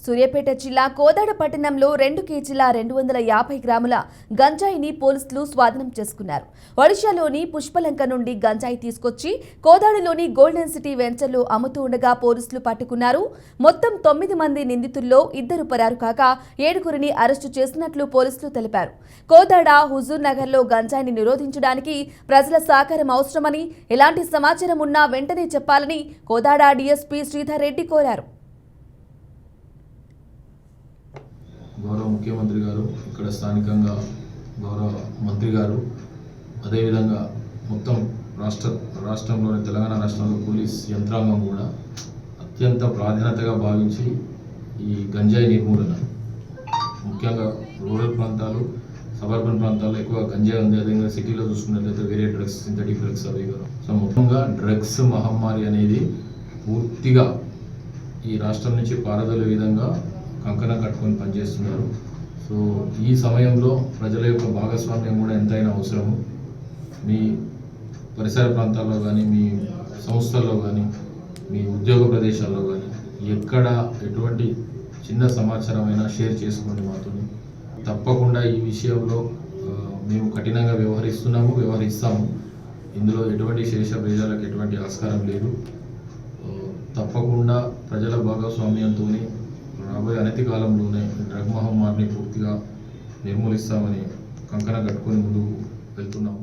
సూర్యాపేట జిల్లా కోదాడ పట్టణంలో 2 కేజీల 250 గ్రాముల గంజాయిని పోలీసులు స్వాధీనం చేసుకున్నారు. ఒడిశాలోని పుష్పలంక నుండి గంజాయి తీసుకొచ్చి కోదాడలోని గోల్డెన్ సిటీ వెంచర్లో అమ్ముతూ ఉండగా పోలీసులు పట్టుకున్నారు. మొత్తం 9 మంది నిందితుల్లో 2 పరారు కాగా 7గురిని అరెస్టు చేసినట్లు పోలీసులు తెలిపారు. కోదాడ హుజూర్ నగర్లో గంజాయిని నిరోధించడానికి ప్రజల సహకారం అవసరమని, ఎలాంటి సమాచారం ఉన్నా వెంటనే చెప్పాలని కోదాడ డీఎస్పీ శ్రీధర్ రెడ్డి కోరారు. గౌరవ ముఖ్యమంత్రి గారు, ఇక్కడ స్థానికంగా గౌరవ మంత్రి గారు, అదేవిధంగా మొత్తం రాష్ట్రంలోని తెలంగాణ రాష్ట్రంలో పోలీస్ యంత్రాంగం కూడా అత్యంత ప్రాధాన్యతగా భావించి ఈ గంజాయి నిర్మూలన, ముఖ్యంగా రూరల్ ప్రాంతాలు, సబర్బన్ ప్రాంతాల్లో ఎక్కువ గంజాయి ఉంది. అదేవిధంగా సిటీలో చూసుకున్నట్లయితే వేరే డ్రగ్స్, సింథటిక్ డ్రగ్స్ అవి కదా. సో మొత్తంగా డ్రగ్స్ మహమ్మారి అనేది పూర్తిగా ఈ రాష్ట్రం నుంచి పారదోలే విధంగా కంకణం కట్టుకొని పనిచేస్తున్నారు. సో ఈ సమయంలో ప్రజల యొక్క భాగస్వామ్యం కూడా ఎంతైనా అవసరము. మీ పరిసర ప్రాంతాల్లో కానీ, మీ సంస్థల్లో కానీ, మీ ఉద్యోగ ప్రదేశాల్లో కానీ ఎక్కడ ఎటువంటి చిన్న సమాచారం అయినా షేర్ చేసుకోండి మాతో. తప్పకుండా ఈ విషయంలో మేము కఠినంగా వ్యవహరిస్తాము. ఇందులో ఎటువంటి శేష ప్రజలకు ఎటువంటి ఆస్కారం లేదు. తప్పకుండా ప్రజల భాగస్వామ్యంతో రాబోయే అనతి కాలంలోనే డ్రగ్ మహమ్మారిని పూర్తిగా నిర్మూలిస్తామని కంకణం కట్టుకొని ముందుకు వెళ్తున్నాము.